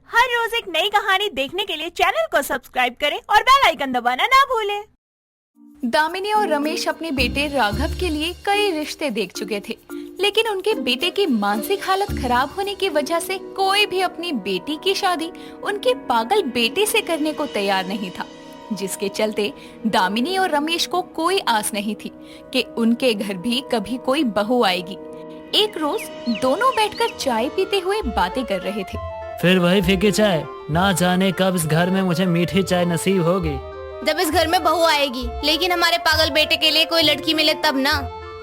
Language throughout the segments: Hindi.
हर रोज एक नई कहानी देखने के लिए चैनल को सब्सक्राइब करें और बेल आइकन दबाना ना भूलें। दामिनी और रमेश अपने बेटे राघव के लिए कई रिश्ते देख चुके थे, लेकिन उनके बेटे की मानसिक हालत खराब होने की वजह से कोई भी अपनी बेटी की शादी उनके पागल बेटे से करने को तैयार नहीं था, जिसके चलते दामिनी और रमेश को कोई आस नहीं थी कि उनके घर भी कभी कोई बहू आएगी। एक रोज दोनों बैठकर चाय पीते हुए बातें कर रहे थे। फिर वही फीकी चाय, ना जाने कब इस घर में मुझे मीठी चाय नसीब होगी। जब इस घर में बहू आएगी, लेकिन हमारे पागल बेटे के लिए कोई लड़की मिले तब ना।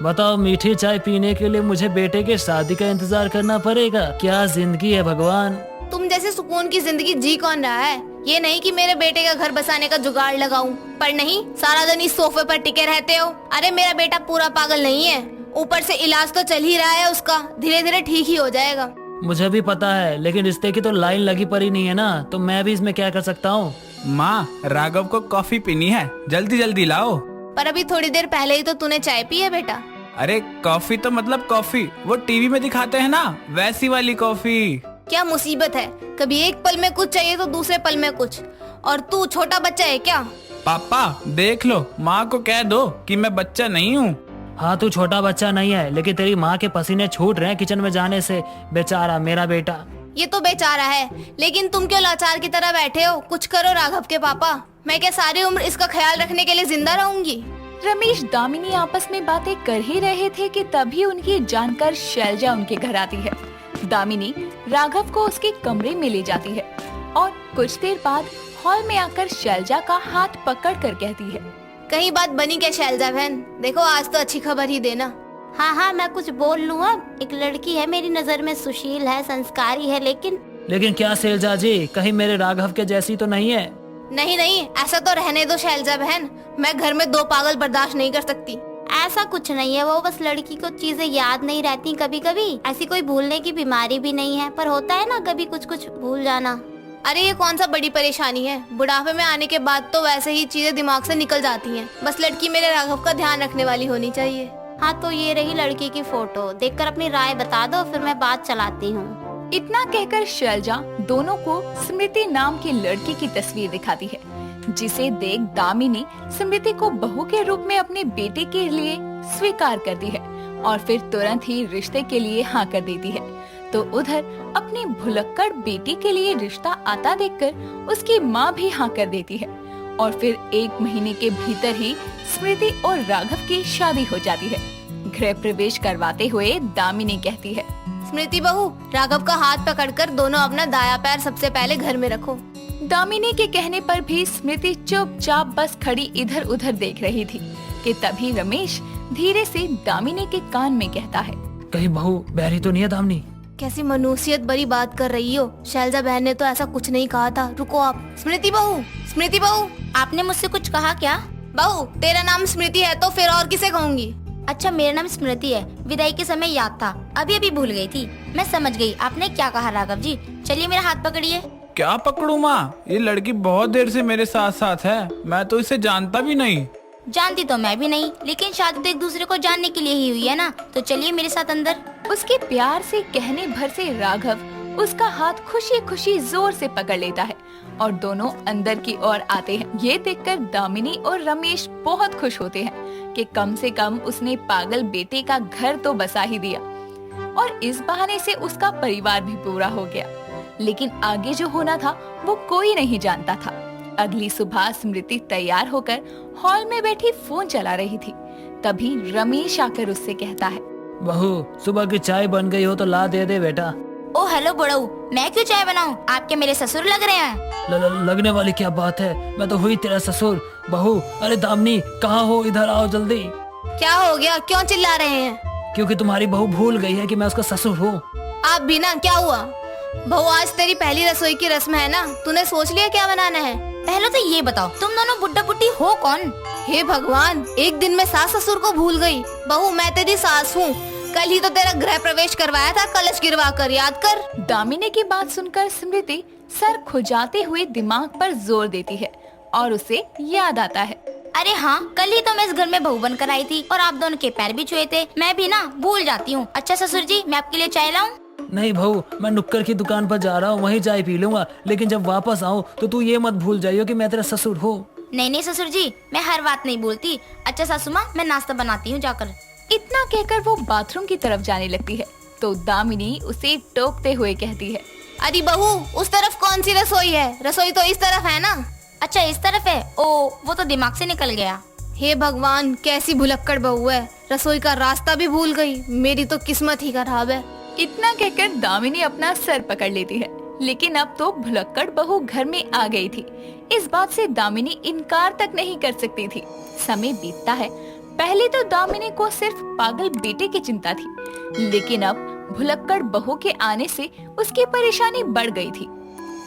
बताओ, मीठी चाय पीने के लिए मुझे बेटे की शादी का इंतजार करना पड़ेगा? क्या जिंदगी है भगवान। तुम जैसे सुकून की जिंदगी जी कौन रहा है? ये नहीं कि मेरे बेटे का घर बसाने का जुगाड़ लगाऊं, पर नहीं, सारा दिन इस सोफे पर टिके रहते हो। अरे मेरा बेटा पूरा पागल नहीं है, ऊपर से इलाज तो चल ही रहा है उसका, धीरे धीरे ठीक ही हो जाएगा। मुझे भी पता है, लेकिन रिश्ते की तो लाइन लगी पड़ी नहीं है ना, तो मैं भी इसमें क्या कर सकता हूँ। माँ, राघव को कॉफी पीनी है, जल्दी जल्दी लाओ। पर अभी थोड़ी देर पहले ही तो तूने चाय पी है बेटा। अरे कॉफी तो मतलब कॉफी, वो टीवी में दिखाते हैं ना, वैसी वाली कॉफी। क्या मुसीबत है, कभी एक पल में कुछ चाहिए तो दूसरे पल में कुछ। और तू छोटा बच्चा है क्या? पापा देख लो, माँ को कह दो कि मैं बच्चा नहीं हूँ। हाँ, तू छोटा बच्चा नहीं है, लेकिन तेरी माँ के पसीने छूट रहे हैं किचन में जाने से। बेचारा मेरा बेटा। ये तो बेचारा है, लेकिन तुम क्यों लाचार की तरह बैठे हो? कुछ करो राघव के पापा, मैं क्या सारी उम्र इसका ख्याल रखने के लिए जिंदा रहूंगी? रमेश दामिनी आपस में बातें कर ही रहे थे कि तभी उनकी जानकर शैलजा उनके घर आती है। दामिनी राघव को उसके कमरे में ले जाती है और कुछ देर बाद हॉल में आकर शैलजा का हाथ पकड़ कर कहती है, कहीं बात बनी क्या शैलजा बहन? देखो आज तो अच्छी खबर ही देना। हाँ, मैं कुछ बोल लूँ अब। एक लड़की है मेरी नजर में, सुशील है, संस्कारी है, लेकिन क्या शैलजा जी, कहीं मेरे राघव के जैसी तो नहीं है? नहीं, ऐसा तो रहने दो शैलजा बहन, मैं घर में दो पागल बर्दाश्त नहीं कर सकती। ऐसा कुछ नहीं है, वो बस लड़की को चीजें याद नहीं रहती कभी कभी। ऐसी कोई भूलने की बीमारी भी नहीं है, पर होता है ना कभी कुछ भूल जाना। अरे ये कौन सा बड़ी परेशानी है, बुढ़ापे में आने के बाद तो वैसे ही चीजें दिमाग से निकल जाती हैं। बस लड़की मेरे राघव का ध्यान रखने वाली होनी चाहिए। हाँ, तो ये रही लड़की की फोटो, देखकर अपनी राय बता दो, फिर मैं बात चलाती हूँ। इतना कहकर शैलजा दोनों को स्मृति नाम की लड़की की तस्वीर दिखाती है, जिसे देख दामिनी स्मृति को बहू के रूप में अपने बेटे के लिए स्वीकार करती है और फिर तुरंत ही रिश्ते के लिए हाँ कर देती है। तो उधर अपनी भुलक्कड़ बेटी के लिए रिश्ता आता देखकर उसकी माँ भी हाँ कर देती है और फिर 1 महीने के भीतर ही स्मृति और राघव की शादी हो जाती है। गृह प्रवेश करवाते हुए दामिनी कहती है, स्मृति बहू, राघव का हाथ पकड़कर दोनों अपना दाया पैर सबसे पहले घर में रखो। दामिनी के कहने पर भी स्मृति चुपचाप बस खड़ी इधर उधर देख रही थी कि तभी रमेश धीरे से दामिनी के कान में कहता है, कहीं बहू बहरी तो नहीं है दामिनी? कैसी मनुष्यत भरी बात कर रही हो, शैलजा बहन ने तो ऐसा कुछ नहीं कहा था। रुको आप। स्मृति बहू, आपने मुझसे कुछ कहा क्या? बहू, तेरा नाम स्मृति है तो फिर और किसे कहूँगी? अच्छा, मेरा नाम स्मृति है, विदाई के समय याद था, अभी भूल गई थी। मैं समझ गई आपने क्या कहा राघव जी, चलिए मेरा हाथ पकड़िए। क्या पकड़ू माँ? ये लड़की बहुत देर से मेरे साथ साथ है, मैं तो इसे जानता भी नहीं। जानती तो मैं भी नहीं, लेकिन शादी तो एक दूसरे को जानने के लिए ही हुई है ना, तो चलिए मेरे साथ अंदर। उसके प्यार से कहने भर से राघव उसका हाथ खुशी खुशी जोर से पकड़ लेता है और दोनों अंदर की ओर आते हैं। ये देखकर दामिनी और रमेश बहुत खुश होते हैं कि कम से कम उसने पागल बेटे का घर तो बसा ही दिया और इस बहाने से उसका परिवार भी पूरा हो गया। लेकिन आगे जो होना था वो कोई नहीं जानता था। अगली सुबह स्मृति तैयार होकर हॉल में बैठी फोन चला रही थी, तभी रमेश आकर उससे कहता है, बहू, सुबह की चाय बन गई हो तो ला दे दे बेटा। ओ हेलो बड़ऊ, मैं क्यों चाय बनाऊं? आपके मेरे ससुर लग रहे हैं। लगने वाली क्या बात है, मैं तो हुई तेरा ससुर। बहू, अरे दामिनी कहाँ हो, इधर आओ जल्दी। क्या हो गया, क्यों चिल्ला रहे हैं? क्योंकि तुम्हारी बहू भूल गई है कि मैं उसका ससुर हूँ। आप भी ना, क्या हुआ? बहू, आज तेरी पहली रसोई की रस्म है ना, तूने सोच लिया क्या बनाना है? पहले तो ये बताओ, तुम दोनों बुड्ढा बुड्ढी हो कौन? हे भगवान, एक दिन में सास ससुर को भूल गई। बहू, मैं तेरी सास हूँ, कल ही तो तेरा गृह प्रवेश करवाया था कलश गिरवा कर, याद कर। दामिनी की बात सुनकर स्मृति सर खुजाते हुए दिमाग पर जोर देती है और उसे याद आता है, अरे हाँ, कल ही तो मैं इस घर में बहू बनकर आई थी और आप दोनों के पैर भी छुए थे। मैं भी ना भूल जाती हूँ। अच्छा ससुर जी, मैं आपके लिए चाय लाऊं? नहीं बहू, मैं नुक्कर की दुकान पर जा रहा हूँ, वहीं चाय पी लूंगा, लेकिन जब वापस आऊँ तो तू ये मत भूल जाइयो कि मैं तेरा ससुर हूँ। नहीं नहीं ससुर जी, मैं हर बात नहीं बोलती। अच्छा सासू माँ, मैं नाश्ता बनाती हूँ जाकर। इतना कहकर वो बाथरूम की तरफ जाने लगती है तो दामिनी उसे टोकते हुए कहती है, अरे बहू, उस तरफ कौन सी रसोई है? रसोई तो इस तरफ है ना। अच्छा इस तरफ है? ओ, वो तो दिमाग से निकल गया। हे भगवान, कैसी भुलक्कड़ बहू है, रसोई का रास्ता भी भूल गई। मेरी तो किस्मत ही खराब है। इतना कहकर दामिनी अपना सर पकड़ लेती है, लेकिन अब तो भुलक्कड़ बहू घर में आ गई थी। इस बात से दामिनी इनकार तक नहीं कर सकती थी। समय बीतता है। पहले तो दामिनी को सिर्फ पागल बेटे की चिंता थी, लेकिन अब भुलक्कड़ बहू के आने से उसकी परेशानी बढ़ गई थी।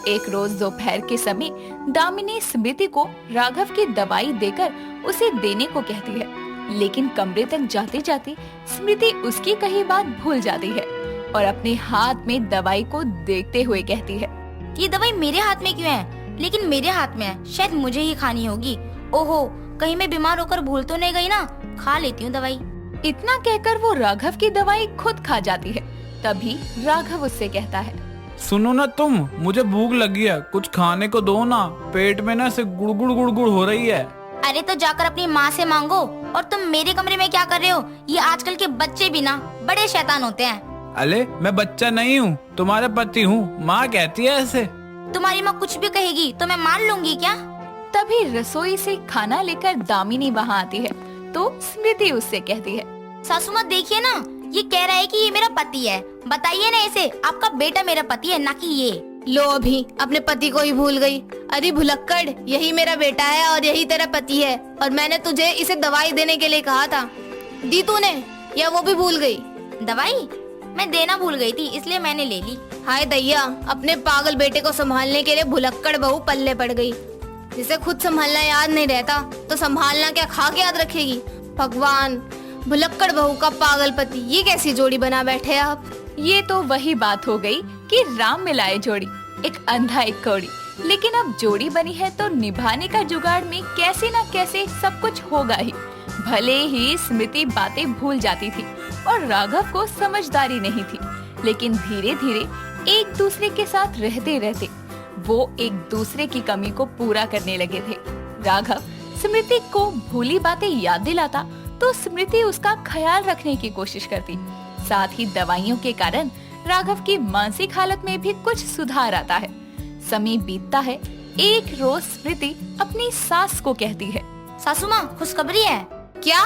एक रोज दोपहर के समय दामिनी स्मृति को राघव की दवाई देकर उसे देने को कहती है, लेकिन कमरे तक जाते जाते स्मृति उसकी कही बात भूल जाती है और अपने हाथ में दवाई को देखते हुए कहती है, ये दवाई मेरे हाथ में क्यों है? लेकिन मेरे हाथ में है, शायद मुझे ही खानी होगी। ओहो, कहीं मैं बीमार होकर भूल तो नहीं गई ना? खा लेती हूँ दवाई। इतना कहकर वो राघव की दवाई खुद खा जाती है। तभी राघव उससे कहता है, सुनो ना तुम, मुझे भूख लगी है, कुछ खाने को दो ना, पेट में ना से गुड़गुड़ गुड़गुड़ हो रही है। अरे तो जाकर अपनी माँ से मांगो। और तुम मेरे कमरे में क्या कर रहे हो? ये आजकल के बच्चे भी ना बड़े शैतान होते हैं। अरे मैं बच्चा नहीं हूँ, तुम्हारे पति हूँ, माँ कहती है ऐसे। तुम्हारी माँ कुछ भी कहेगी तो मैं मान लूंगी क्या? तभी रसोई से खाना लेकर दामिनी वहाँ आती है तो स्मृति उससे कहती है, सासू माँ देखिए ना, ये कह रहा है कि ये मेरा पति है। बताइए ना इसे, आपका बेटा मेरा पति है, ना कि ये। लो, अभी अपने पति को ही भूल गई। अरे भुलक्कड़, यही मेरा बेटा है और यही तेरा पति है, और मैंने तुझे इसे दवाई देने के लिए कहा था, दी तूने या वो भी भूल गई? दवाई मैं देना भूल गई थी, इसलिए मैंने ले ली। हाय दैया, अपने पागल बेटे को संभालने के लिए भुलक्कड़ बहू पल्ले पड़ गई। जिसे खुद संभालना याद नहीं रहता तो संभालना क्या खा के याद रखेगी? भगवान, भुलक्कड़ बहू का पागल पति, ये कैसी जोड़ी बना बैठे आप। ये तो वही बात हो गई कि राम मिलाए जोड़ी, एक अंधा एक कौड़ी। लेकिन अब जोड़ी बनी है तो निभाने का जुगाड़ में कैसे न कैसे सब कुछ होगा ही। भले ही स्मृति बातें भूल जाती थी और राघव को समझदारी नहीं थी, लेकिन धीरे धीरे एक दूसरे के साथ रहते रहते वो एक दूसरे की कमी को पूरा करने लगे थे। राघव स्मृति को भूली बातें याद दिलाता तो स्मृति उसका ख्याल रखने की कोशिश करती। साथ ही दवाइयों के कारण राघव की मानसिक हालत में भी कुछ सुधार आता है। समय बीतता है। एक रोज स्मृति अपनी सास को कहती है, सासू माँ, खुशखबरी है। क्या?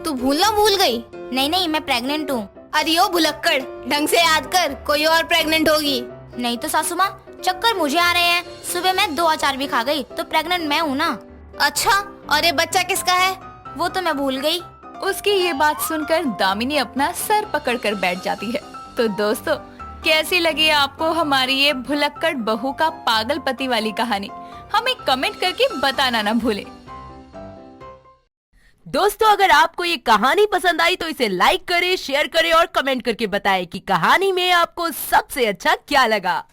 तू भूलना भूल गई? नहीं नहीं, मैं प्रेग्नेंट हूँ। अरे ओ भुलक्कड़, ढंग से याद कर, कोई और प्रेग्नेंट होगी। नहीं तो सासू माँ, चक्कर मुझे आ रहे हैं। सुबह मैं 2 अचार भी खा गई तो प्रेग्नेंट मैं हूँ ना। अच्छा, और ये बच्चा किसका है? वो तो मैं भूल गई। उसकी ये बात सुनकर दामिनी अपना सर पकड़कर बैठ जाती है। तो दोस्तों, कैसी लगी आपको हमारी ये भुलक्कड़ बहू का पागल पति वाली कहानी? हमें कमेंट करके बताना ना भूलें। दोस्तों, अगर आपको ये कहानी पसंद आई तो इसे लाइक करें, शेयर करें और कमेंट करके बताएं कि कहानी में आपको सबसे अच्छा क्या लगा।